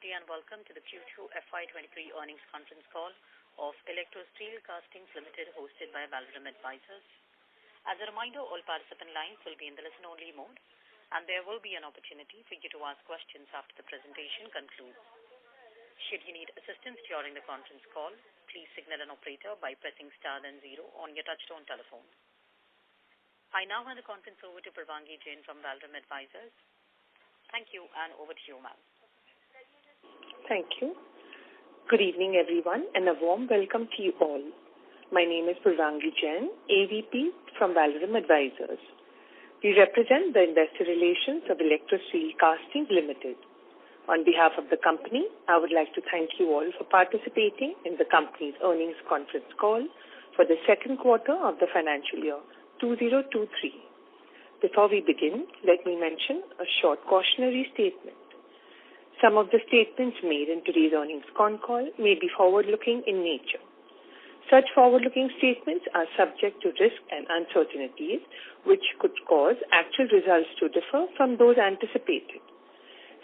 day and welcome to the Q2 FY23 earnings conference call of Electrosteel Castings Limited hosted by Valorem Advisors. As a reminder, all participant lines will be in the listen-only mode and there will be an opportunity for you to ask questions after the presentation concludes. Should you need assistance during the conference call, please signal an operator by pressing star then 0 on your touchtone telephone. I now hand the conference over to Purvangi Jain from Valorem Advisors. Thank you and over to you, ma'am. Thank you. Good evening, everyone, and a warm welcome to you all. My name is Purvangi Jain, AVP from Valorem Advisors. We represent the investor relations of Electrosteel Castings Limited. On behalf of the company, I would like to thank you all for participating in the company's earnings conference call for the second quarter of the financial year 2023. Before we begin, let me mention a short cautionary statement. Some of the statements made in today's earnings con call may be forward-looking in nature. Such forward-looking statements are subject to risk and uncertainties which could cause actual results to differ from those anticipated.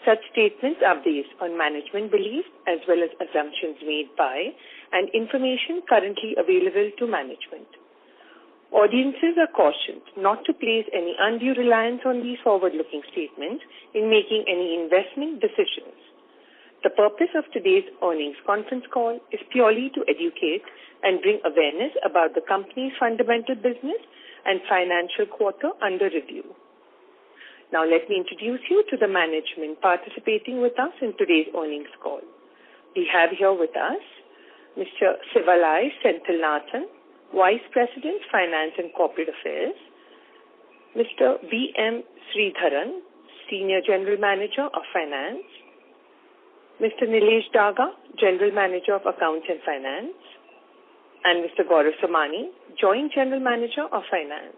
Such statements are based on management beliefs as well as assumptions made by and information currently available to management. Audiences are cautioned not to place any undue reliance on these forward-looking statements in making any investment decisions. The purpose of today's earnings conference call is purely to educate and bring awareness about the company's fundamental business and financial quarter under review. Now let me introduce you to the management participating with us in today's earnings call. We have here with us Mr. Sivalai Senthilnathan, Vice President, Finance and Corporate Affairs, Mr. B.M. Sridharan, Senior General Manager of Finance, Mr. Nilesh Daga, General Manager of Accounts and Finance, and Mr. Gaurav Samani, Joint General Manager of Finance.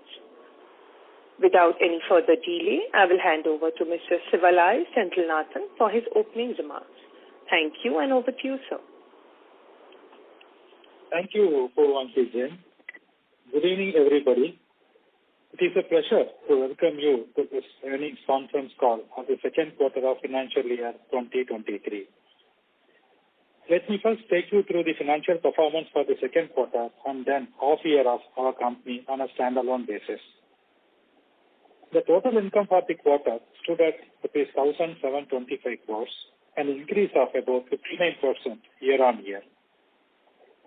Without any further delay, I will hand over to Mr. Sivalai Senthilnathan for his opening remarks. Thank you and over to you, sir. Thank you, Purvangi Jain. Good evening, everybody. It is a pleasure to welcome you to this earnings conference call of the second quarter of financial year 2023. Let me first take you through the financial performance for the second quarter and then half year of our company on a standalone basis. The total income for the quarter stood at rupees 1,725 crores, an increase of about 59% year-on-year.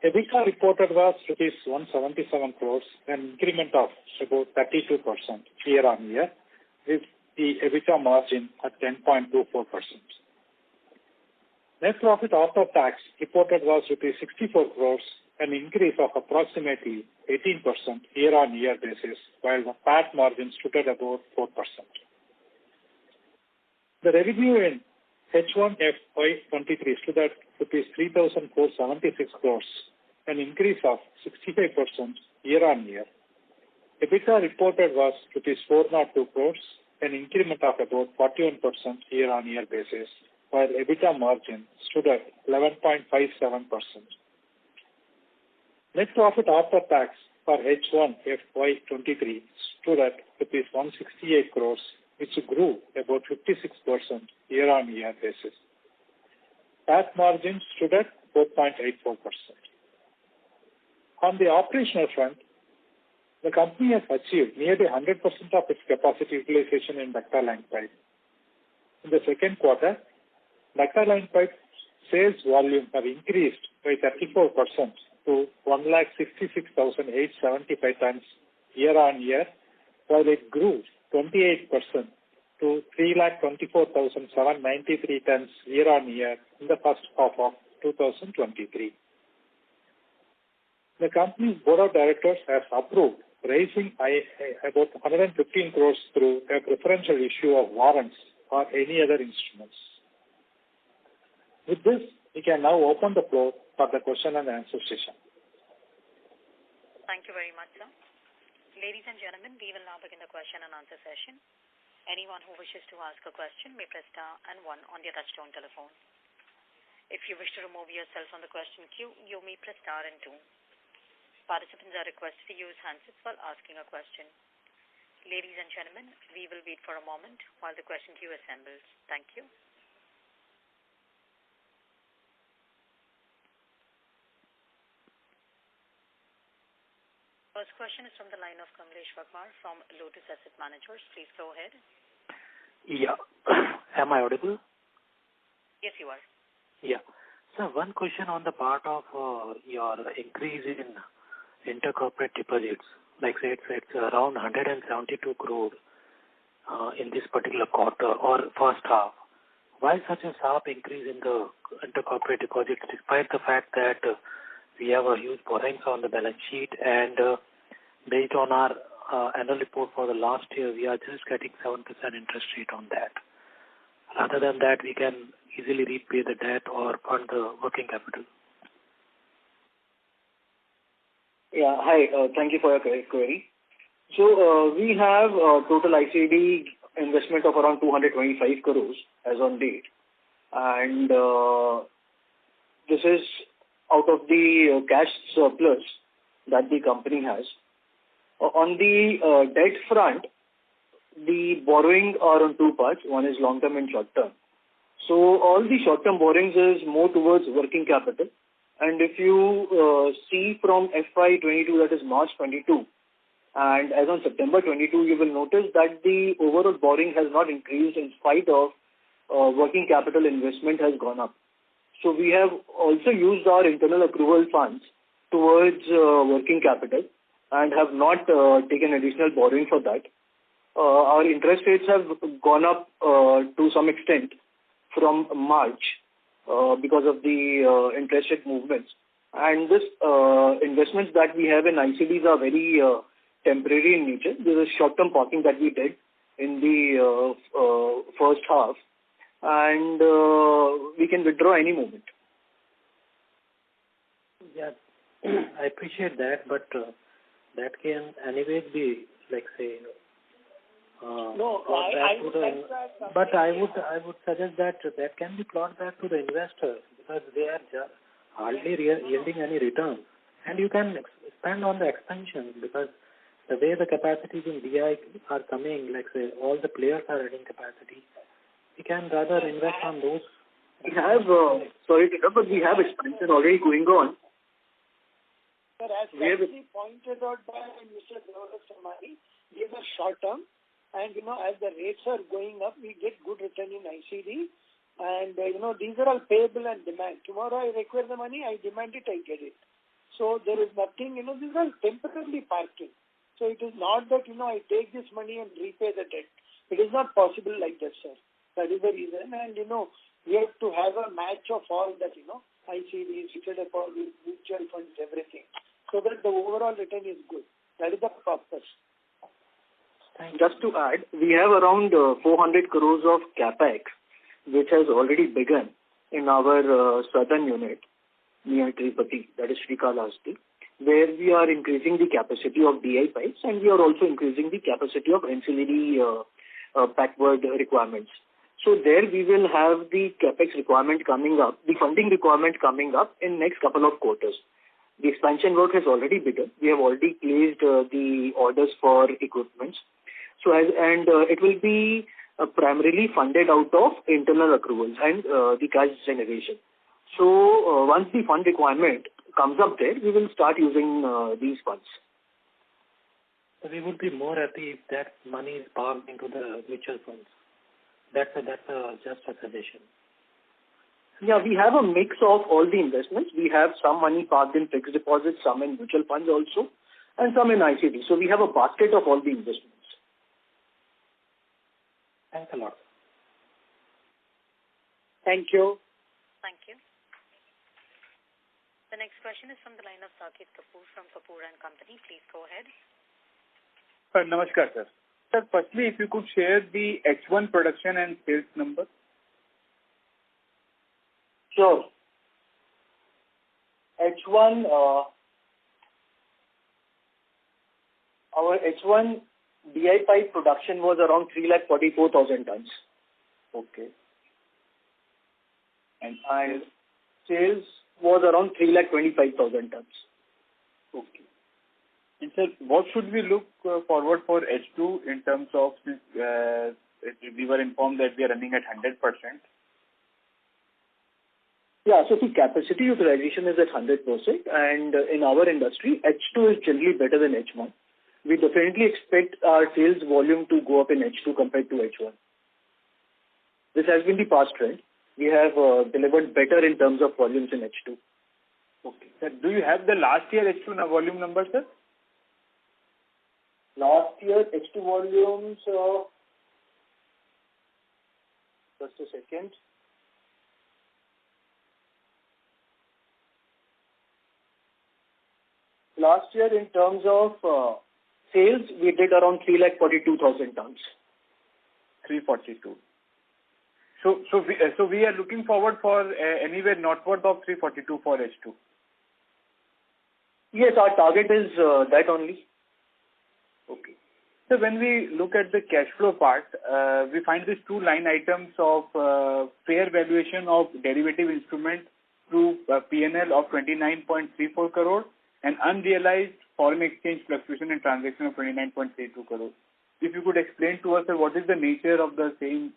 EBITDA reported was rupees 177 crores, an increment of about 32% year-on-year, with the EBITDA margin at 10.24%. Net profit after tax reported was rupees 64 crores, an increase of approximately 18% year-on-year basis, while the PAT margin stood at about 4%. The revenue in H1 FY23 stood at rupees 3,476 crores, an increase of 65% year-on-year. EBITDA reported was rupees 402 crores, an increment of about 41% year-on-year basis, while EBITDA margin stood at 11.57%. Net profit after tax for H1 FY23 stood at rupees 168 crores, which grew about 56% year-on-year basis. PAT margin stood at 4.84%. On the operational front, the company has achieved nearly 100% of its capacity utilization in ductile line pipe. In the second quarter, ductile line pipe sales volume have increased by 34% to 1,66,875 tons year-on-year, while it grew 28% to 3,24,793 tons year-on-year in the first half of 2023. The company's board of directors has approved raising about 115 crores through a preferential issue of warrants or any other instruments. With this, we can now open the floor for the question and answer session. Thank you very much, sir. Ladies and gentlemen, we will now begin the question and answer session. Anyone who wishes to ask a question may press star and 1 on their touchtone telephone. If you wish to remove yourself from the question queue, you may press star and 2. Participants are requested to use handsets while asking a question. Ladies and gentlemen, we will wait for a moment while the question queue assembles. Thank you. first question is from the line of Kamlesh Vakmar from Lotus Asset Managers. Please go ahead. Yeah. Am I audible? Yes, you are. Yeah. So one question on the part of your increase in intercorporate deposits. Like say it's around 172 crore in this particular quarter or first half. Why such a sharp increase in the intercorporate deposits despite the fact that we have a huge borrowings on the balance sheet and based on our annual report for the last year, we are just getting 7% interest rate on that. Rather than that, we can easily repay the debt or fund the working capital. Yeah, hi. Thank you for your query. So we have a total ICD investment of around 225 crores as on date. And this is out of the cash surplus that the company has. On the debt front, the borrowing are on two parts. One is long-term and short-term. So all the short-term borrowings is more towards working capital. And if you see from FY22, that is March 22, and as on September 22, you will notice that the overall borrowing has not increased in spite of working capital investment has gone up. So we have also used our internal accrual funds towards working capital and have not taken additional borrowing for that. Our interest rates have gone up to some extent from March because of the interest rate movements. And this investments that we have in ICDs are very temporary in nature. This is short-term parking that we did in the first half, and we can withdraw any moment. Yeah, I appreciate that, but that can anyway be, like say, No, but I would suggest that can be plotted back to the investors because they are hardly yielding any return, and you can expand on the expansion because the way the capacities in DI are coming, like say all the players are adding capacity, we can rather invest on those. We have, sorry to interrupt, but we have expansion already going on. Sir, as rightly pointed out by Mr. Gaurav Samani, these are short term, and as the rates are going up, we get good return in ICD, and these are all payable and demand. Tomorrow I require the money, I demand it, I get it. So there is nothing, these are temporarily parking. So it is not that, I take this money and repay the debt. It is not possible like that, sir. That is the reason. And, we have to have a match of all that, ICDs, fixed deposits, mutual funds, everything. So that the overall return is good. That is the purpose. Just to add, we have around 400 crores of CapEx, which has already begun in our southern unit near Tirupati, that is Srikalahasti, where we are increasing the capacity of DI pipes and we are also increasing the capacity of ancillary backward requirements. So there we will have the capex requirement coming up, the funding requirement coming up in next couple of quarters. The expansion work has already begun. We have already placed the orders for equipments. So it will be primarily funded out of internal accruals and the cash generation. So once the fund requirement comes up there, we will start using these funds. So we would be more happy if that money is parked into the mutual funds. That's just a suggestion. Yeah, we have a mix of all the investments. We have some money parked in fixed deposits, some in mutual funds also, and some in ICD. So we have a basket of all the investments. Thanks a lot. Thank you. Thank you. The next question is from the line of Saket Kapoor from Kapoor and Company. Please go ahead. Namaskar, sir. Sir, firstly, if you could share the H1 production and sales number. Sure. H1, our H1 DI pipe production was around 344,000 tons. Okay. And sales was around 325,000 tons. Okay. And sir, what should we look forward for H2 in terms of, we were informed that we are running at 100%. Yeah, so the capacity utilization is at 100%, and in our industry, H2 is generally better than H1. We definitely expect our sales volume to go up in H2 compared to H1. This has been the past trend. We have delivered better in terms of volumes in H2. Okay. Sir, do you have the last year H2 volume number, sir? Last year, H2 volumes, just a second. Last year, in terms of sales, we did around 342,000 tons. 342. So we are looking forward for anywhere northward of 342 for H2. Yes, our target is that only. Okay. So when we look at the cash flow part, we find these two line items of fair valuation of derivative instrument through P&L of 29.34 crore and unrealized foreign exchange fluctuation and transaction of 29.32 crore. If you could explain to us what is the nature of the same,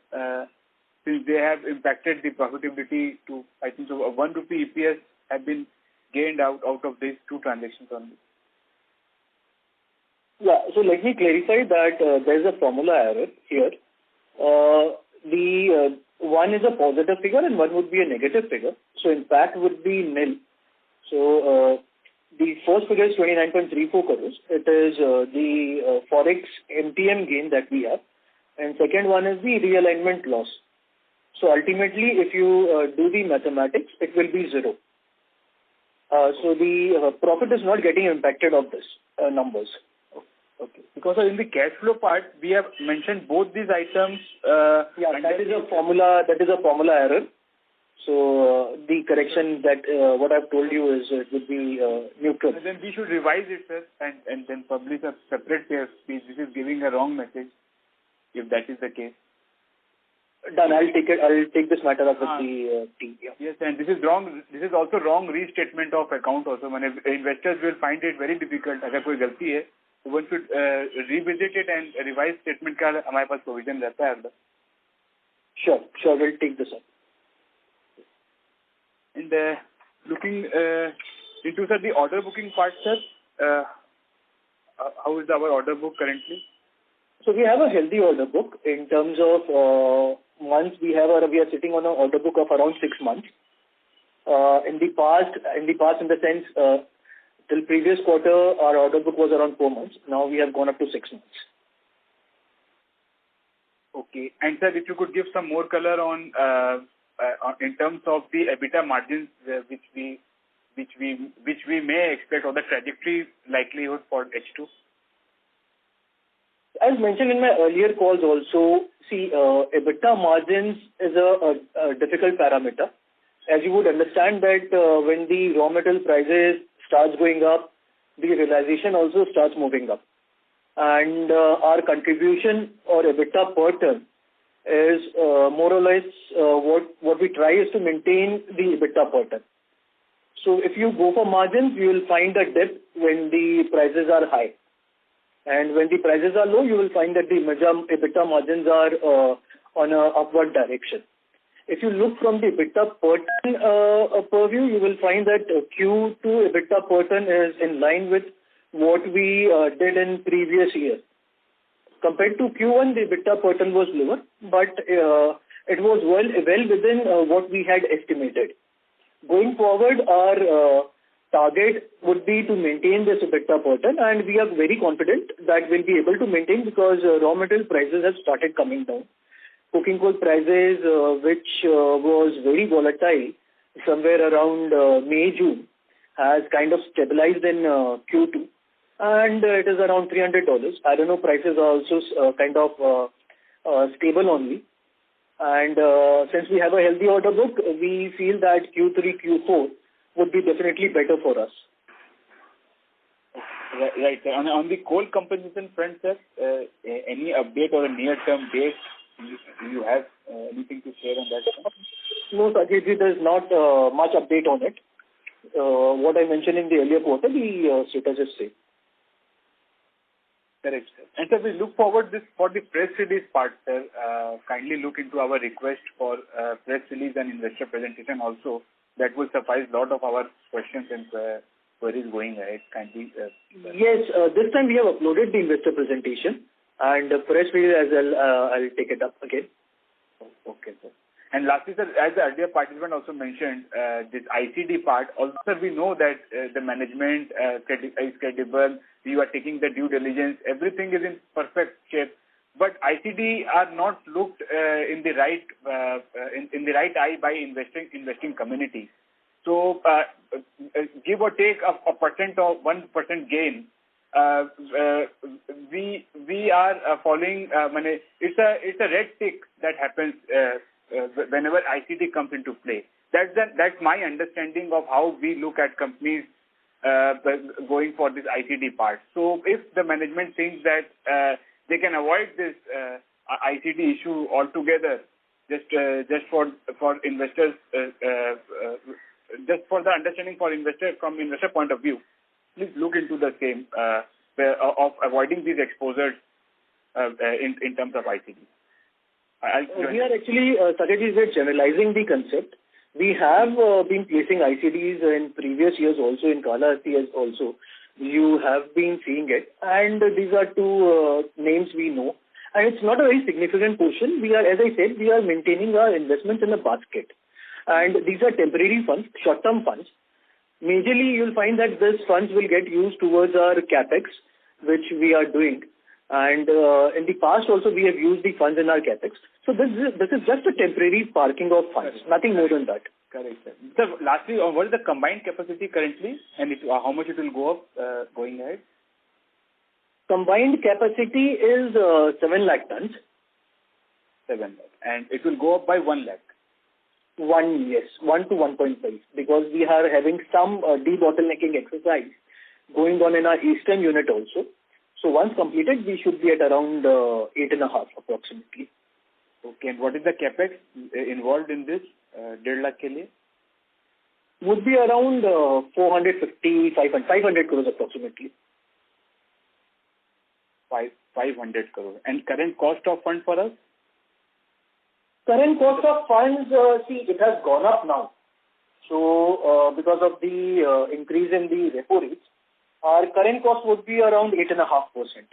since they have impacted the profitability to, I think, so 1 rupee EPS have been gained out of these two transactions only. Yeah, so let me clarify that there is a formula error here. The one is a positive figure and one would be a negative figure. So impact would be nil. So the first figure is 29.34 crores. It is the forex MTM gain that we have, and second one is the realignment loss. So ultimately, if you do the mathematics, it will be zero. So the profit is not getting impacted of this numbers. Okay. Because in the cash flow part, we have mentioned both these items. Yeah, that is a formula. That is a formula error. So the correction that what I've told you is it would be neutral. And then we should revise it, sir, and then publish a separate speech. This is giving a wrong message. If that is the case. Done. I'll take this matter up with the team. Yeah. Yes, and this is wrong. This is also wrong restatement of account also. When investors will find it very difficult. अगर कोई गलती है, तो one should revisit it and revise statement का हमारे पास provision रहता है. Sure. We'll take this up. And looking into sir, the order booking part, sir, how is our order book currently? So we have a healthy order book in terms of months. We are sitting on an order book of around 6 months. In the past, in the sense, till previous quarter, our order book was around 4 months. Now we have gone up to 6 months. Okay. And sir, if you could give some more color on in terms of the EBITDA margins, which we may expect, or the trajectory likelihood for H2. As mentioned in my earlier calls also, see, EBITDA margins is a difficult parameter. As you would understand that when the raw material prices starts going up, the realization also starts moving up. And our contribution or EBITDA per ton is more or less what we try is to maintain the EBITDA per ton. So if you go for margins, you will find a dip when the prices are high. And when the prices are low, you will find that the EBITDA margins are on a upward direction. If you look from the EBITDA per ton purview, you will find that Q2 EBITDA per ton is in line with what we did in previous year. Compared to Q1, the EBITDA per ton was lower, but it was well within what we had estimated. Going forward, our target would be to maintain this EBITDA per ton, and we are very confident that we'll be able to maintain because raw material prices have started coming down. Coking coal prices, which was very volatile somewhere around May, June, has kind of stabilized in Q2, and it is around $300. Iron ore prices are also kind of stable only. And since we have a healthy order book, we feel that Q3, Q4 would be definitely better for us. Right. On the coal compensation front, sir, any update or a near-term date? Do you have anything to share on that? No, Sajid, there is not much update on it. What I mentioned in the earlier quarter, the status is same. Correct, sir. And sir, we look forward for the press release part, sir. Kindly look into our request for press release and investor presentation also. That will suffice a lot of our questions and queries going ahead. Kindly. Yes, this time we have uploaded the investor presentation, and press release as well. I'll take it up again. Okay, sir. And lastly, sir, as the earlier participant also mentioned, this ICD part, also we know that the management is credible, you are taking the due diligence, everything is in perfect shape, but ICD are not looked in the right eye by investing community. So give or take a percent or 1% gain, we are following. It's a red tick that happens whenever ICD comes into play. That's my understanding of how we look at companies going for this ICD part. So if the management thinks that they can avoid this ICD issue altogether, just for investors, just for the understanding for from investor point of view, please look into the same of avoiding these exposures in terms of ICD. We are actually, Satyajit, generalizing the concept. We have been placing ICDs in previous years also, in Kala years also. You have been seeing it. And these are two names we know. And it's not a very significant portion. We are, as I said, we are maintaining our investments in a basket. And these are temporary funds, short-term funds. Majorly, you'll find that these funds will get used towards our capex, which we are doing. And in the past also, we have used the funds in our capex. So this is just a temporary parking of funds, nothing more than that. Correct, sir. So lastly, what is the combined capacity currently, and how much it will go up going ahead? Combined capacity is 7 lakh tons. 7 lakh. And it will go up by 1 lakh. 1 to 1.5, because we are having some debottlenecking exercise going on in our eastern unit also. So once completed, we should be at around 8.5 approximately. Okay, and what is the capex involved in this 1.5 lakh ke liye? Would be around 500 crores approximately. 500 crores. And current cost of fund for us? Current cost of funds, it has gone up now. So because of the increase in the repo rates, our current cost would be around 8.5%.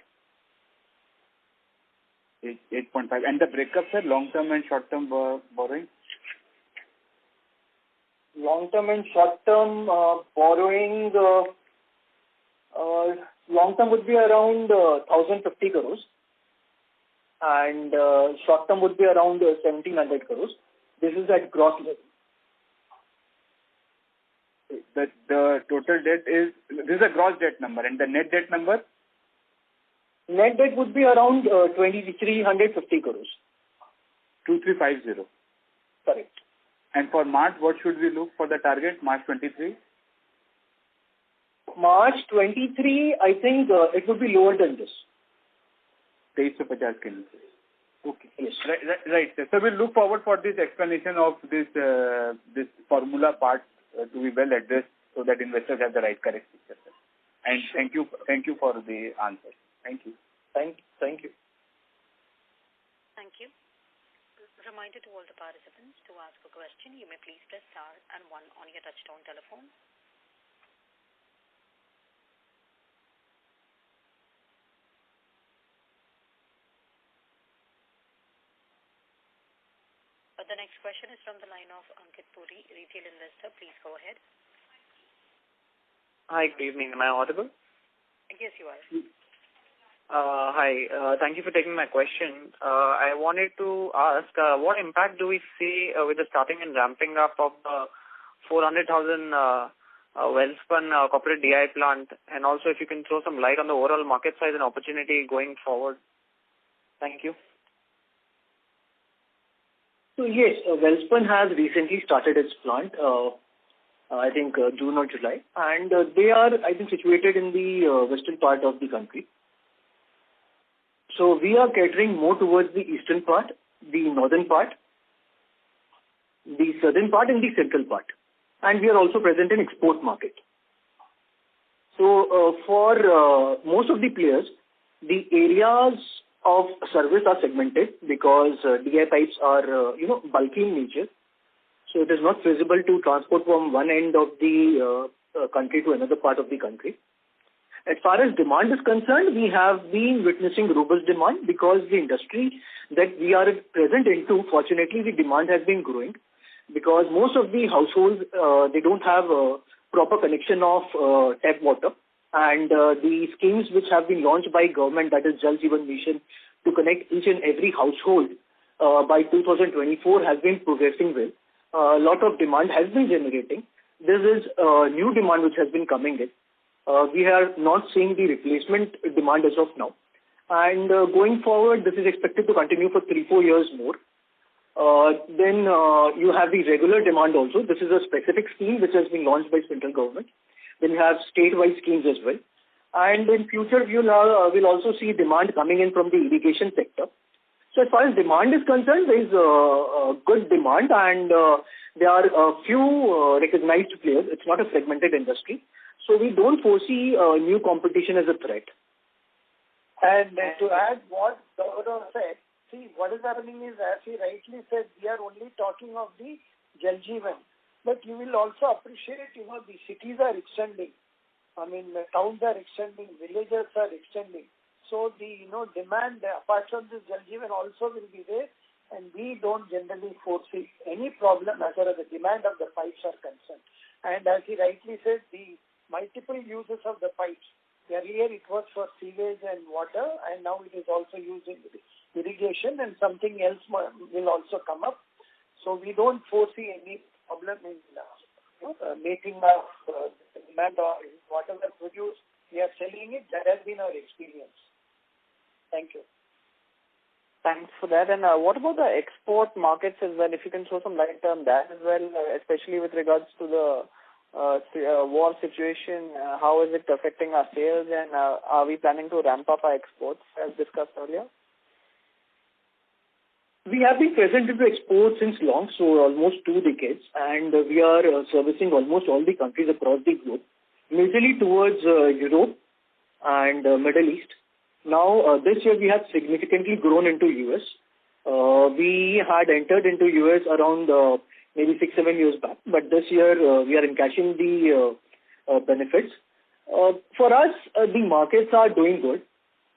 8.5. And the breakup, sir, long-term and short-term borrowing? Long-term and short-term borrowing, long-term would be around 1,050 crores. And short-term would be around 1,700 crores. This is at gross level. The total debt this is a gross debt number, and the net debt number? Net debt would be around 2,350 crores. 2,350. Correct. And for March, what should we look for the target, March 23? March 23, I think it would be lower than this. 2350 ke niche. Okay. Yes. Right. So we'll look forward for this explanation of this formula part to be well addressed, so that investors have the right correct picture. And thank you for the answer. Thank you. Thank you. Thank you. Reminder to all the participants, to ask a question, you may please press star and 1 on your touchtone telephone. The next question is from the line of Ankit Puri, retail investor. Please go ahead. Hi, good evening. Am I audible? Yes, you are. Hi. Thank you for taking my question. I wanted to ask, what impact do we see with the starting and ramping up of the 400,000 Welspun corporate DI plant, and also if you can throw some light on the overall market size and opportunity going forward? Thank you. So yes, Welspun has recently started its plant, I think June or July, and they are, I think, situated in the western part of the country. So we are catering more towards the eastern part, the northern part, the southern part, and the central part. And we are also present in export market. So for most of the players, the areas of service are segmented because DI pipes are, bulky in nature. So it is not feasible to transport from one end of the country to another part of the country. As far as demand is concerned, we have been witnessing robust demand because the industry that we are present into, fortunately, the demand has been growing because most of the households, they don't have a proper connection of tap water. And the schemes which have been launched by government, that is Jal Jeevan Mission, to connect each and every household by 2024 has been progressing well. A lot of demand has been generating. This is new demand which has been coming in. We are not seeing the replacement demand as of now. And going forward, this is expected to continue for 3-4 years more. Then you have the regular demand also. This is a specific scheme which has been launched by central government. Then you have statewide schemes as well. And in future, we'll also see demand coming in from the irrigation sector. So as far as demand is concerned, there is a good demand and there are a few recognized players. It's not a fragmented industry. So we don't foresee new competition as a threat. And to add what Gaurav said, see, what is happening is, as he rightly said, we are only talking of the Jal Jeevan. But you will also appreciate, the cities are extending. I mean, the towns are extending, villages are extending. So the, demand, apart from this Jal Jeevan also will be there. And we don't generally foresee any problem as far as the demand of the pipes are concerned. And as he rightly said, the multiple uses of the pipes. Earlier it was for sewage and water, and now it is also used in irrigation, and something else will also come up. So we don't foresee any problem in making of demand or whatever produced, we are selling it. That has been our experience. Thank you. Thanks for that. And what about the export markets as well? If you can throw some light on that as well, especially with regards to the war situation, how is it affecting our sales, and are we planning to ramp up our exports as discussed earlier? We have been present into exports since long, so almost 2 decades, and we are servicing almost all the countries across the globe, majorly towards Europe and Middle East. Now, this year we have significantly grown into US. We had entered into US around maybe 6-7 years back, but this year we are encashing the benefits. For us, the markets are doing good.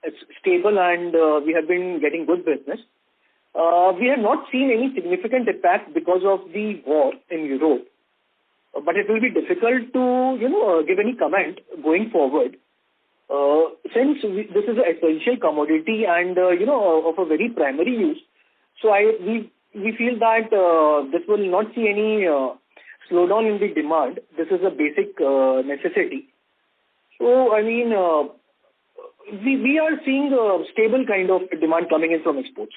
It's stable and we have been getting good business. We have not seen any significant impact because of the war in Europe, but it will be difficult to, give any comment going forward. Since this is an essential commodity and, of a very primary use, so we feel that this will not see any slowdown in the demand. This is a basic necessity. So, I mean, we are seeing a stable kind of demand coming in from exports.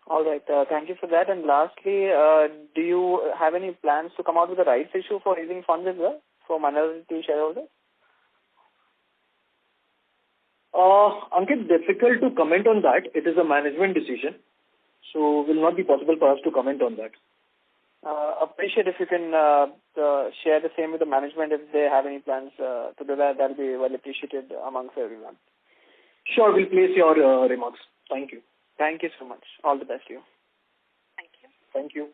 All right. Thank you for that. And lastly, do you have any plans to come out with a rights issue for raising funds as well for minority shareholders? Ankit, difficult to comment on that. It is a management decision. So will not be possible for us to comment on that. Appreciate if you can share the same with the management if they have any plans to do that. That will be well appreciated amongst everyone. Sure, we'll place your remarks. Thank you. Thank you so much. All the best to you. Thank you. Thank you.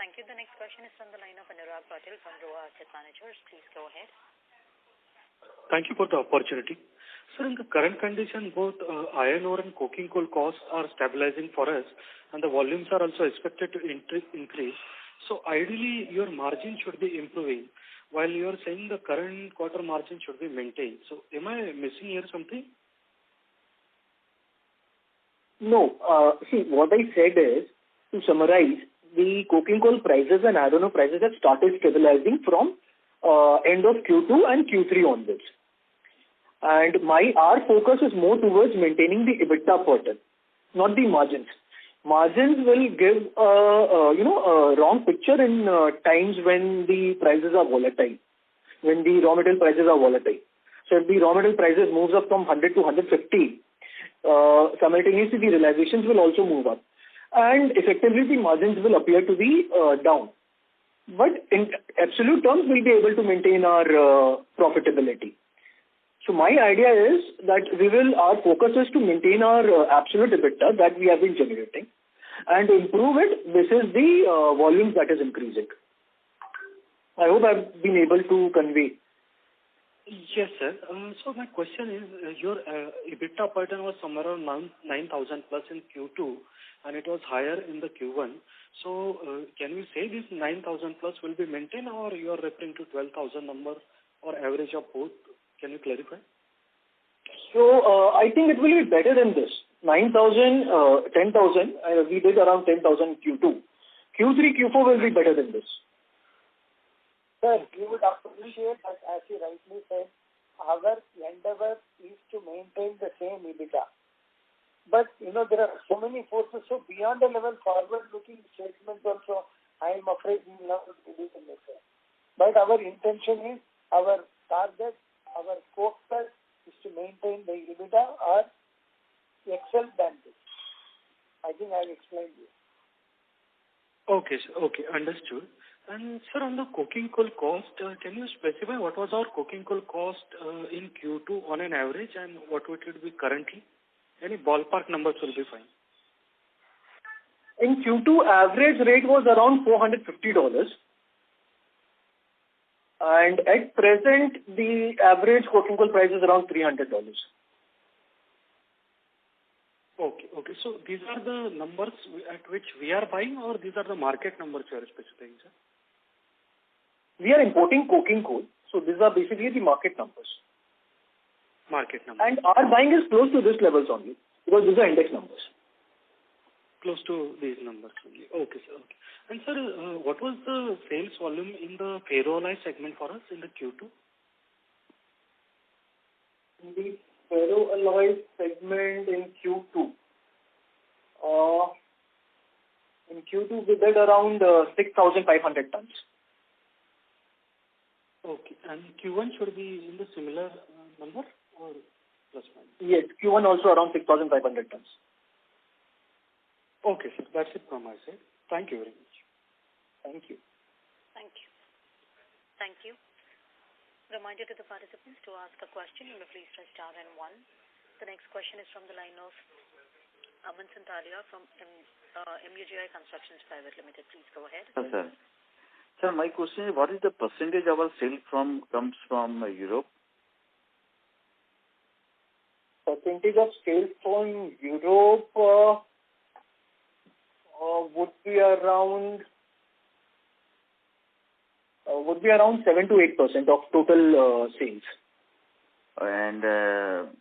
Thank you. The next question is from the line of Anurag Patil from Roha Asset Managers. Please go ahead. Thank you for the opportunity. Sir, in the current condition, both iron ore and coking coal costs are stabilizing for us, and the volumes are also expected to increase. So ideally, your margin should be improving, while you are saying the current quarter margin should be maintained. So am I missing here something? No. See, what I said is, to summarize, the coking coal prices and iron ore prices have started stabilizing from end of Q2 and Q3 onwards. And our focus is more towards maintaining the EBITDA per ton, not the margins. Margins will give a wrong picture in times when the prices are volatile, when the raw material prices are volatile. So if the raw material prices moves up from 100 to 150, simultaneously the realizations will also move up. And effectively the margins will appear to be down. But in absolute terms, we'll be able to maintain our profitability. So my idea is that our focus is to maintain our absolute EBITDA that we have been generating. and improve it. This is the volumes that is increasing. I hope I've been able to convey. Yes, sir. So my question is, your EBITDA per ton was somewhere around 9,000 plus in Q2, and it was higher in the Q1. So can we say this 9,000 plus will be maintained, or you are referring to 12,000 number or average of both? Can you clarify? So I think it will be better than this. 9,000, 10,000. We did around 10,000 Q2. Q3, Q4 will be better than this. Sir, we would appreciate that, as you rightly said, our endeavor is to maintain the same EBITDA. But, there are so many forces, so beyond the level forward-looking statements also, I am afraid we will not be able to make it. But our intention is, our target, our focus is to maintain the EBITDA or excel than this. I think I have explained this. Okay, sir. Okay, understood. And sir, on the coking coal cost, can you specify what was our coking coal cost in Q2 on an average, and what would it be currently? Any ballpark numbers will be fine. In Q2, average rate was around $450. And at present, the average coking coal price is around $300. Okay. So these are the numbers at which we are buying, or these are the market numbers you are specifying, sir? We are importing coking coal, so these are basically the market numbers. Market numbers. And our buying is close to these levels only, because these are index numbers. Close to these numbers only. Okay, sir. Okay. And sir, what was the sales volume in the ferroalloy segment for us in the Q2? In the ferroalloy segment in Q2, we did around 6,500 tons. Okay. And Q1 should be in the similar number or plus minus? Yes, Q1 also around 6,500 tons. Okay, sir. That's it from my side. Thank you very much. Thank you. Thank you. Thank you. Reminder to the participants to ask a question. You may please press star and 1. The next question is from the line of Aman Santalia from MUGI Constructions Private Limited. Please go ahead. Yes, sir. Sir, my question is, what is the percentage of our sale comes from Europe? Percentage of sales from Europe would be around 7 to 8% of total sales. And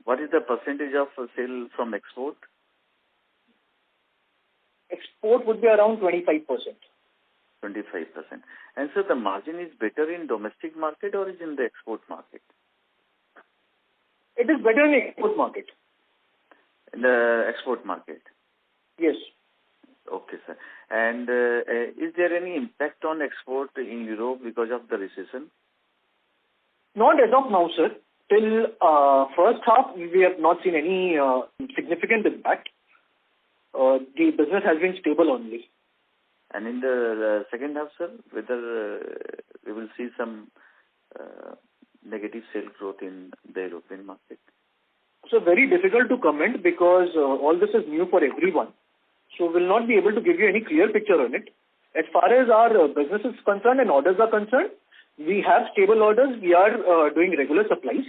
what is the percentage of sale from export? Export would be around 25%. 25%. And so the margin is better in domestic market or is in the export market? It is better in the export market. In the export market? Yes. Okay, sir. And is there any impact on export in Europe because of the recession? Not as of now, sir. Till first half, we have not seen any significant impact. The business has been stable only. And in the second half, sir, whether we will see some negative sales growth in the European market? So very difficult to comment because all this is new for everyone. So we'll not be able to give you any clear picture on it. As far as our business is concerned and orders are concerned, we have stable orders. We are doing regular supplies.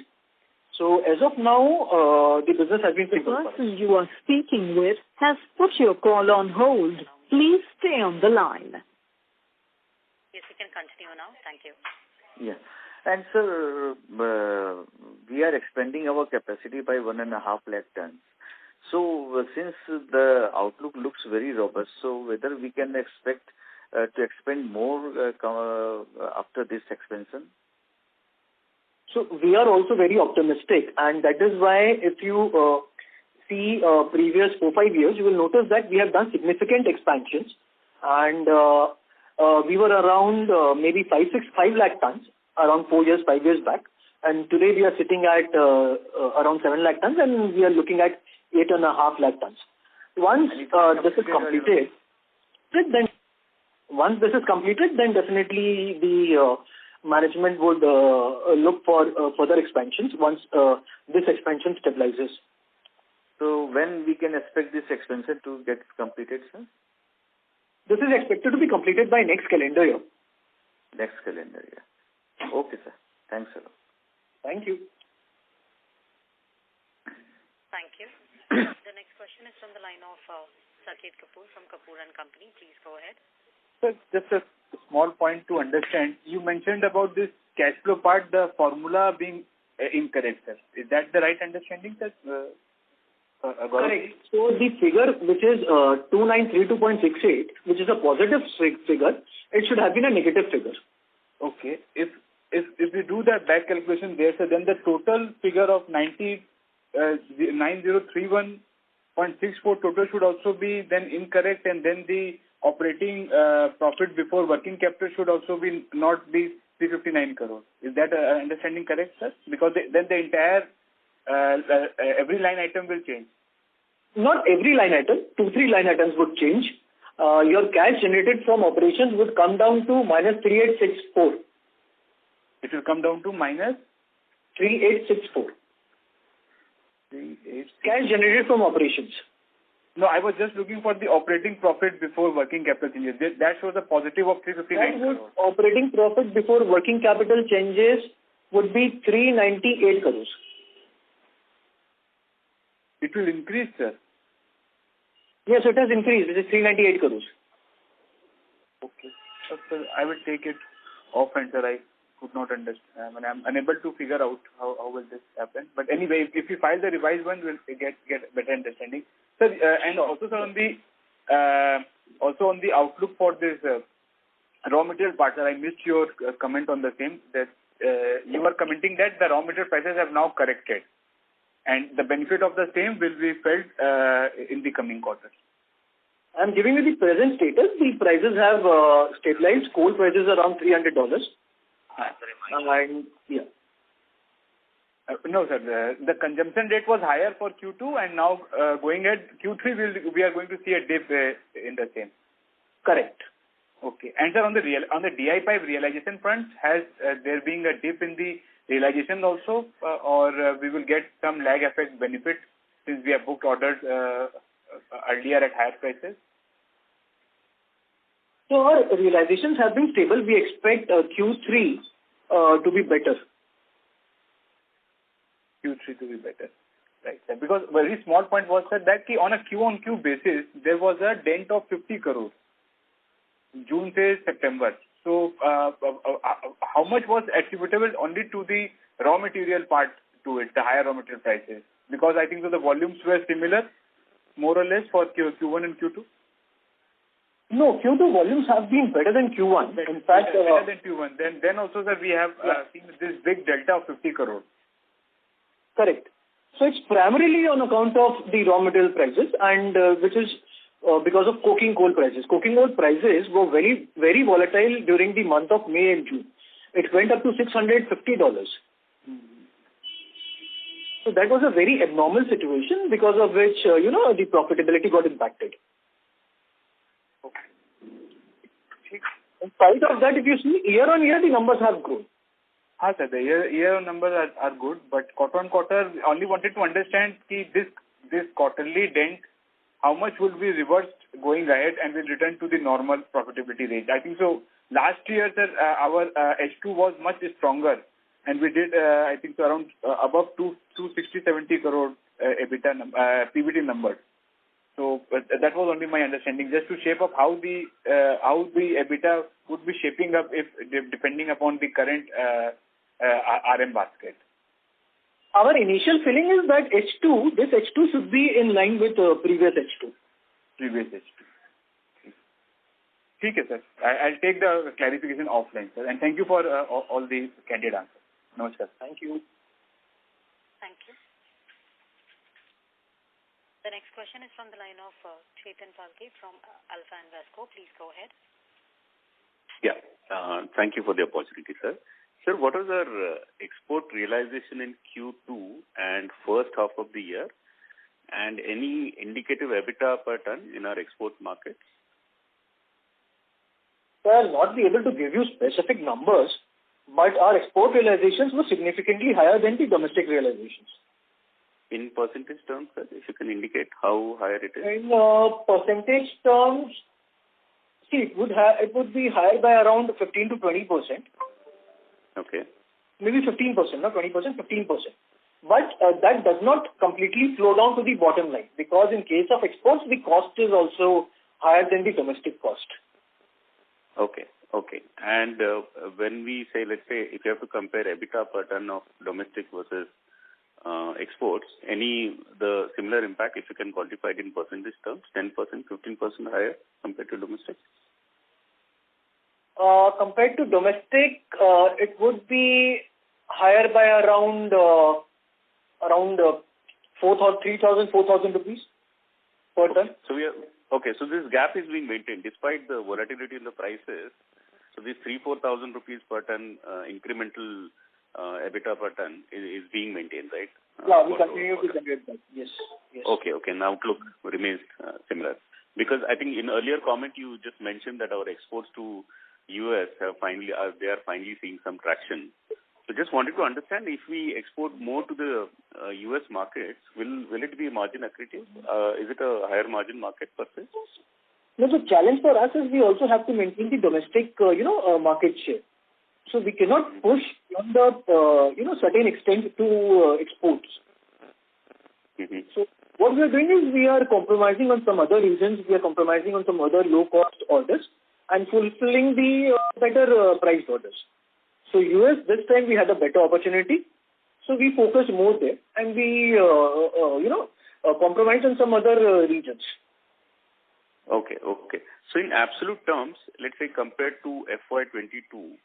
So as of now, the business has been stable. The person you are speaking with has put your call on hold. Please stay on the line. Yes, you can continue now. Thank you. Yeah. And sir, we are expanding our capacity by 1.5 lakh tons. So since the outlook looks very robust, so whether we can expect to expand more after this expansion? So we are also very optimistic, and that is why if you see previous 4-5 years, you will notice that we have done significant expansions, and we were around maybe 5 lakh tons around 5 years back, and today we are sitting at around 7 lakh tons, and we are looking at 8.5 lakh tons. Once this is completed, then definitely the management would look for further expansions once this expansion stabilizes. So when we can expect this expansion to get completed, sir? This is expected to be completed by next calendar year. Next calendar year. Okay, sir. Thanks a lot. Thank you. Thank you. The next question is from the line of Saket Kapoor from Kapoor and Company. Please go ahead. Sir, just a small point to understand. You mentioned about this cash flow part, the formula being incorrect, sir. Is that the right understanding, sir? Correct. So the figure which is 2932.68, which is a positive figure, it should have been a negative figure. Okay. If we do that back calculation there, so then the total figure of 9031.64 total should also be then incorrect, and then the operating profit before working capital should also be not be 359 crores. Is that understanding correct, sir? Because then the entire every line item will change. Not every line item. 2-3 line items would change. Your cash generated from operations would come down to minus 3864. It will come down to minus 3864. Cash generated from operations. No, I was just looking for the operating profit before working capital changes. That shows a positive of 359 crores. Operating profit before working capital changes would be 398 crores. It will increase, sir. Yes, it has increased. It is 398 crores. Okay. So, sir, I will take it off, and sir, I could not understand. I'm unable to figure out how will this happen. But anyway, if you file the revised one, we'll get better understanding. Sir, and also, sir, on the outlook for this raw material part, sir, I missed your comment on the same. That you were commenting that the raw material prices have now corrected, and the benefit of the same will be felt in the coming quarters. I'm giving you the present status. The prices have stabilized. Coal prices are around $300. And yeah. No, sir. The consumption rate was higher for Q2, and now going ahead Q3, we are going to see a dip in the same. Correct. Okay. And sir, on the DI pipe realization front, has there been a dip in the realization also, or we will get some lag effect benefit since we have booked orders earlier at higher prices? So our realizations have been stable. We expect Q3 to be better. Q3 to be better. Right, sir. Because very small point was, sir, that on a Q-on-Q basis, there was a dent of 50 crores. June to September. So how much was attributable only to the raw material part to it, the higher raw material prices? Because I think so the volumes were similar, more or less, for Q1 and Q2. No, Q2 volumes have been better than Q1. In fact, better than Q1. Then also, sir, we have seen this big delta of 50 crores. Correct. So it's primarily on account of the raw material prices, and which is because of coking coal prices. Coking coal prices were very, very volatile during the month of May and June. It went up to $650. So that was a very abnormal situation, because of which, the profitability got impacted. Okay. In spite of that, if you see, year on year, the numbers have grown. Sir, the year numbers are good, but quarter on quarter, only wanted to understand this quarterly dent, how much will be reversed going ahead and will return to the normal profitability range. I think so. Last year, sir, our H2 was much stronger, and we did, I think, so around above 260-70 crore EBITDA PBT numbers. So that was only my understanding, just to shape up how the EBITDA would be shaping up if depending upon the current RM basket. Our initial feeling is that this H2 should be in line with previous H2. Previous H2. Okay, sir. I'll take the clarification offline, sir. And thank you for all the candid answers. Namaskar. Thank you. Thank you. The next question is from the line of Chetan Palke from Alpha Invesco. Please go ahead. Yeah. Thank you for the opportunity, sir. Sir, what was our export realization in Q2 and first half of the year, and any indicative EBITDA per ton in our export markets? So I'll not be able to give you specific numbers, but our export realizations were significantly higher than the domestic realizations. In percentage terms, sir, if you can indicate how higher it is? In percentage terms, See, it would be higher by around 15 to 20%. Okay. Maybe 15%, not 20%, 15%. But that does not completely flow down to the bottom line, because in case of exports, the cost is also higher than the domestic cost. Okay. And when we say, let's say, if you have to compare EBITDA per ton of domestic versus exports, the similar impact, if you can quantify it in percentage terms, 10%, 15% higher compared to domestic? Compared to domestic, it would be higher by around 3,000, 4,000 rupees per ton. So this gap is being maintained despite the volatility in the prices. So this 3,000-4,000 rupees per ton incremental EBITDA per ton is being maintained, right? Yeah, we continue to generate that. Yes. Okay. Now outlook remains similar. Because I think in earlier comment you just mentioned that our exports to US are finally seeing some traction. So just wanted to understand, if we export more to the US markets, will it be margin accretive? Is it a higher margin market per se? No, the challenge for us is we also have to maintain the domestic, market share. So we cannot push on the, certain extent to exports. Mm-hmm. So what we are doing is we are compromising on some other regions. We are compromising on some other low-cost orders and fulfilling the better priced orders. So US, this time we had a better opportunity. So we focus more there and we, compromise on some other regions. Okay. So in absolute terms, let's say compared to FY22,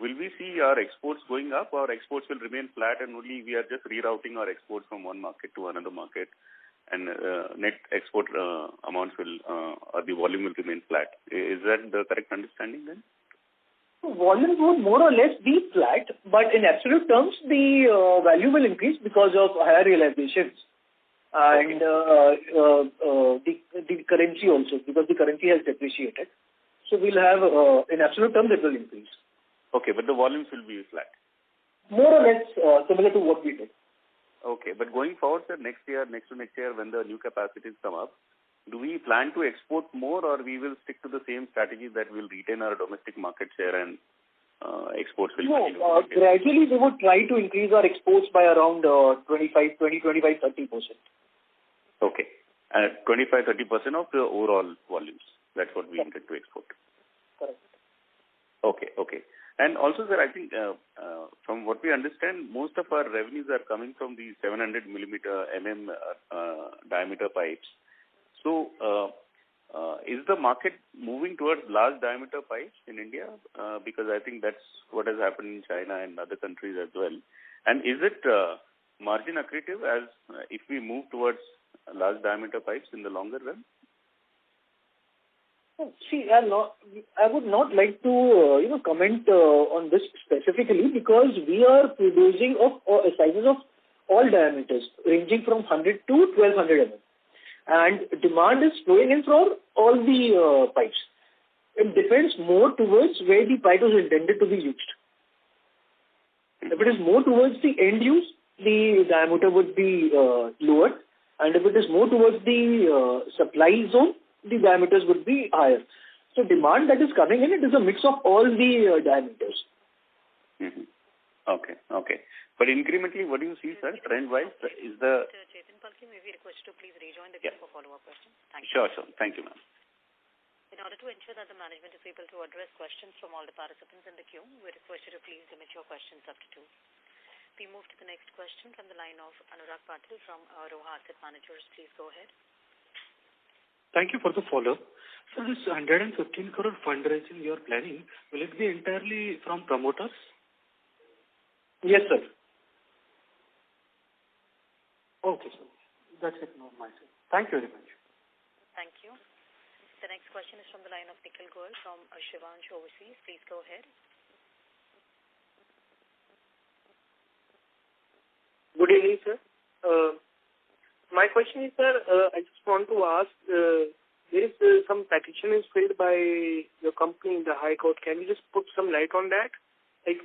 will we see our exports going up, or exports will remain flat and only we are just rerouting our exports from one market to another market, and net export amounts or the volume will remain flat? Is that the correct understanding then? Volume would more or less be flat, but in absolute terms, the value will increase because of higher realizations. And the currency also, because the currency has depreciated. So we'll have, in absolute terms, it will increase. Okay, but the volumes will be flat. More or less similar to what we did. Okay, but going forward, sir, next to next year, when the new capacities come up, do we plan to export more, or we will stick to the same strategy that we'll retain our domestic market share and exports will continue? No, gradually we would try to increase our exports by around 25, 30%. Okay. 25-30% of the overall volumes. That's what we intend to export. Correct. Okay. And also, sir, I think from what we understand, most of our revenues are coming from the 700 millimeter diameter pipes. So, is the market moving towards large diameter pipes in India? Because I think that's what has happened in China and other countries as well. And is it margin accretive as if we move towards large diameter pipes in the longer run? See, I would not like to, comment on this specifically, because we are producing of sizes of all diameters, ranging from 100 to 1200 mm. And demand is flowing in for all the pipes. It depends more towards where the pipe is intended to be used. If it is more towards the end use, the diameter would be lower. And if it is more towards the supply zone, the diameters would be higher. So demand that is coming in, it is a mix of all the diameters. Mm-hmm. Okay. But incrementally, what do you see, sir, trend-wise? Is the... Chetan Palki, may we request you to please rejoin the queue for follow-up questions? Thank you. Sure. Thank you, ma'am. In order to ensure that the management is able to address questions from all the participants in the queue, we request you to please limit your questions up to 2. We move to the next question from the line of Anurag Patil from Roha Asset Managers. Please go ahead. Thank you for the follow-up. So this 115 crore fundraising you are planning, will it be entirely from promoters? Yes, sir. Okay, sir. That's it from my side. Thank you very much. Thank you. The next question is from the line of Nikhil Goyal from Shivansh Overseas. Please go ahead. Good evening, sir. My question is, sir, I just want to ask, there is some petition is filed by your company in the High Court. Can you just put some light on that? Like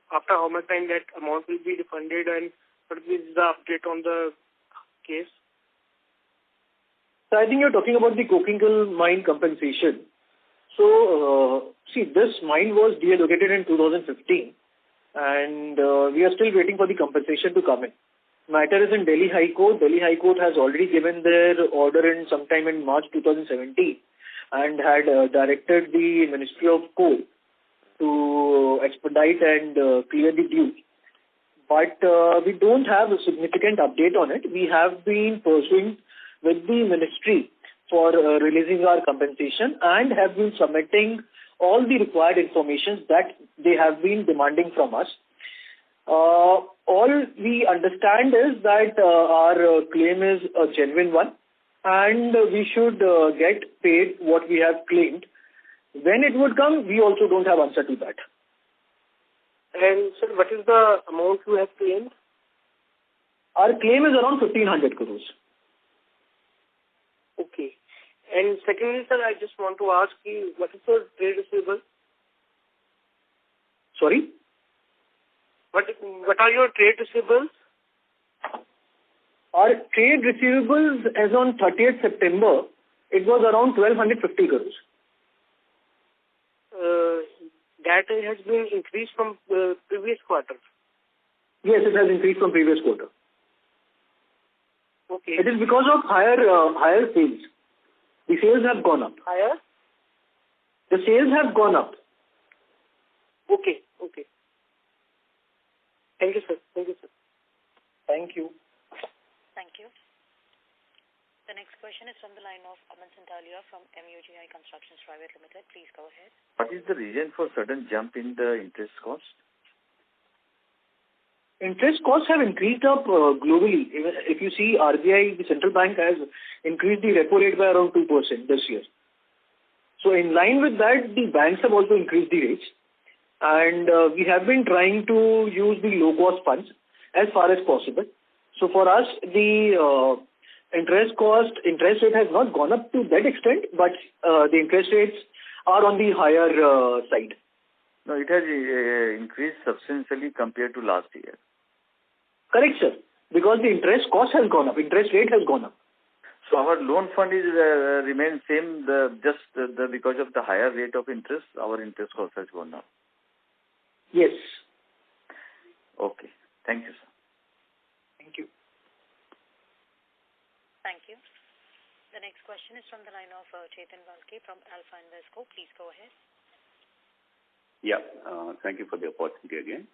after how much time that amount will be refunded, and what is the update on the case? So I think you're talking about the coking coal mine compensation. So, see, this mine was deallocated in 2015, and we are still waiting for the compensation to come in. Matter is in Delhi High Court. Delhi High Court has already given their order in sometime in March 2017 and had directed the Ministry of Coal to expedite and clear the due. But we don't have a significant update on it. We have been pursuing with the ministry for releasing our compensation and have been submitting all the required information that they have been demanding from us. All we understand is that our claim is a genuine one and we should get paid what we have claimed. When it would come, we also don't have answer to that. And sir, what is the amount you have claimed? Our claim is around 1,500 crores. Okay. And secondly, sir, I just want to ask you, what is your trade receivable? Sorry? What are your trade receivables? Our trade receivables as on 30th September, it was around 1,250 crores. That has been increased from previous quarter. Yes, it has increased from previous quarter. Okay. It is because of higher sales. The sales have gone up. Higher? The sales have gone up. Okay. Thank you, sir. Thank you. Thank you. The next question is from the line of Aman Santalia from MUGI Constructions Private Limited. Please go ahead. What is the reason for sudden jump in the interest cost? Interest costs have increased up globally. If you see RBI, the central bank has increased the repo rate by around 2% this year. So in line with that, the banks have also increased the rates. And we have been trying to use the low-cost funds as far as possible. So for us, the interest rate has not gone up to that extent, but the interest rates are on the higher side. No, it has increased substantially compared to last year. Correct, sir. Because the interest cost has gone up, interest rate has gone up. So our loan fund is remains same, because of the higher rate of interest, our interest cost has gone up. Yes. Okay. Thank you, sir. Thank you. Thank you. The next question is from the line of Chetan Valke from Alpha Invesco. Please go ahead. Yeah. Thank you for the opportunity again.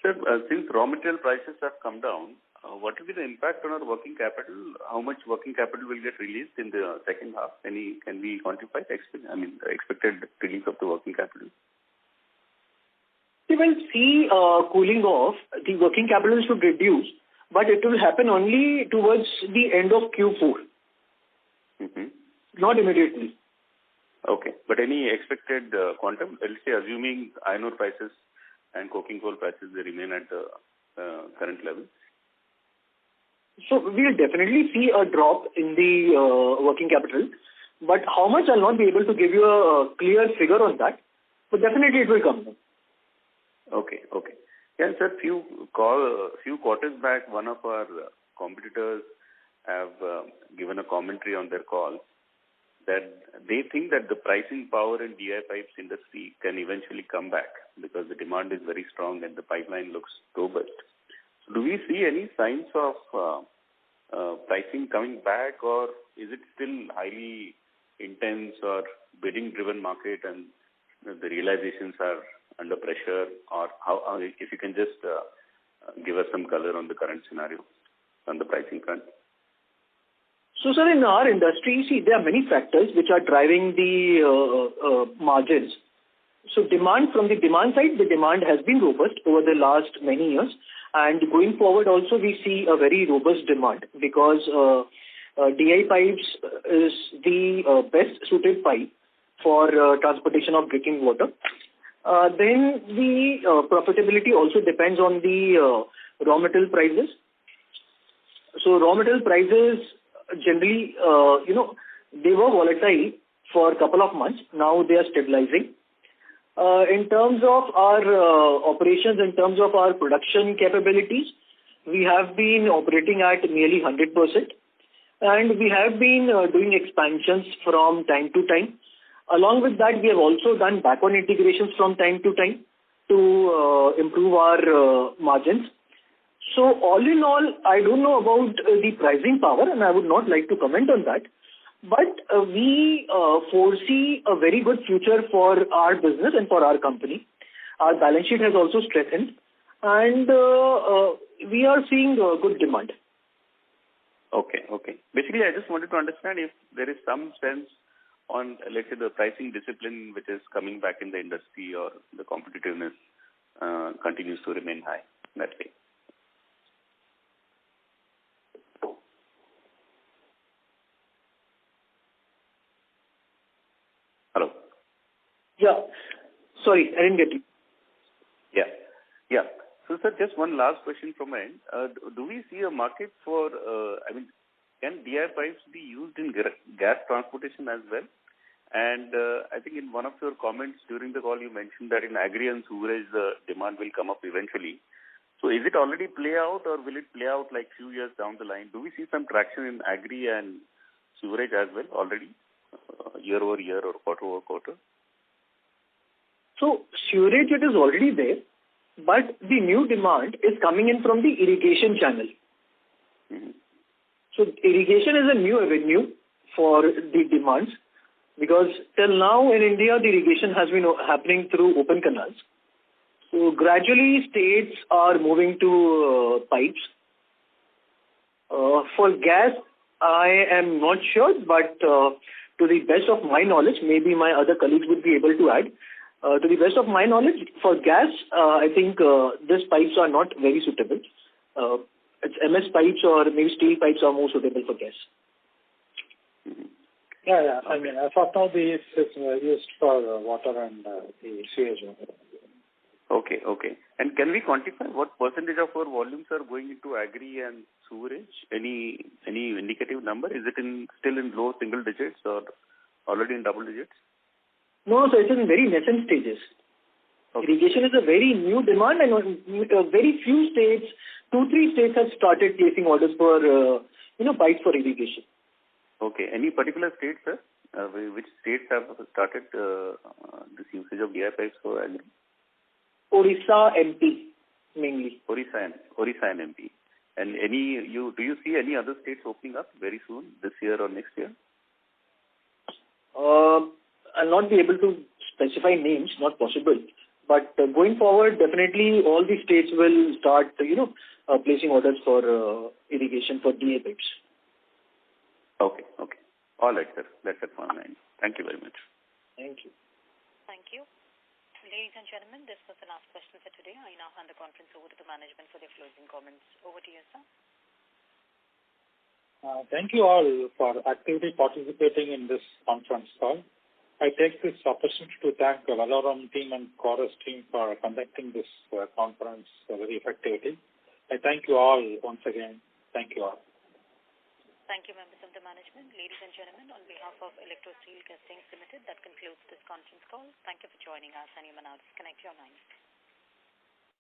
Sir, since raw material prices have come down, what will be the impact on our working capital? How much working capital will get released in the second half? Can we quantify the expected release of the working capital? We will see cooling off. The working capital should reduce, but it will happen only towards the end of Q4. Mm-hmm. Not immediately. Okay. But any expected quantum? Let's say assuming iron ore prices and coking coal prices, they remain at the current level. So we will definitely see a drop in the working capital, but how much I'll not be able to give you a clear figure on that, but definitely it will come down. Okay. Yeah, sir, few quarters back, one of our competitors have given a commentary on their call that they think that the pricing power in DI pipes industry can eventually come back because the demand is very strong and the pipeline looks robust. So do we see any signs of pricing coming back, or is it still highly intense or bidding-driven market and the realizations are under pressure? Or how, if you can just give us some color on the current scenario on the pricing front. So, sir, in our industry, see, there are many factors which are driving the margins. So, from the demand side, the demand has been robust over the last many years. And going forward also, we see a very robust demand because DI pipes is the best suited pipe for transportation of drinking water. Then the profitability also depends on the raw material prices. So, raw material prices generally, they were volatile for a couple of months. Now they are stabilizing. In terms of our operations, in terms of our production capabilities, we have been operating at nearly 100%. And we have been doing expansions from time to time. Along with that, we have also done backward integrations from time to time to improve our margins. So all in all, I don't know about the pricing power, and I would not like to comment on that. But we foresee a very good future for our business and for our company. Our balance sheet has also strengthened, and we are seeing good demand. Okay. Basically, I just wanted to understand if there is some sense on, let's say, the pricing discipline which is coming back in the industry, or the competitiveness continues to remain high that way. Hello? Yeah. Sorry, I didn't get you. Yeah. So, sir, just one last question from my end. Do we see a market for, can DI pipes be used in gas transportation as well? And I think in one of your comments during the call, you mentioned that in agri and sewerage, the demand will come up eventually. So is it already play out, or will it play out like few years down the line? Do we see some traction in agri and sewerage as well already, year over year or quarter over quarter? So sewerage, it is already there, but the new demand is coming in from the irrigation channel. Mm-hmm. So irrigation is a new avenue for the demands, because till now in India, the irrigation has been happening through open canals. So gradually states are moving to pipes. For gas, I am not sure, but to the best of my knowledge, maybe my other colleagues would be able to add. To the best of my knowledge, for gas, I think these pipes are not very suitable. It's MS pipes or maybe steel pipes are more suitable for gas. Mm-hmm. Yeah. I mean, as of now, this is used for water and the sewage. Okay. And can we quantify what percentage of our volumes are going into agri and sewerage? Any indicative number? Is it still in low single digits or already in double digits? No, so it's in very nascent stages. Okay. Irrigation is a very new demand, and very few states, 2-3 states have started placing orders for pipes for irrigation. Okay. Any particular states, sir? Which states have started this usage of DI pipes for agri? Orissa, MP, mainly. Orissa and MP. And do you see any other states opening up very soon, this year or next year? I'll not be able to specify names, not possible. But going forward, definitely all the states will start, placing orders for irrigation for DI pipes. Okay. All right, sir. That's it from my end. Thank you very much. Thank you. Thank you. Ladies and gentlemen, this was the last question for today. I now hand the conference over to the management for their closing comments. Over to you, sir. Thank you all for actively participating in this conference call. I take this opportunity to thank the Valorem team and Chorus team for conducting this conference very effectively. I thank you all once again. Thank you all. Thank you, members of the management. Ladies and gentlemen, on behalf of Electrosteel Castings Limited, that concludes this conference call. Thank you for joining us, and you may now disconnect your lines.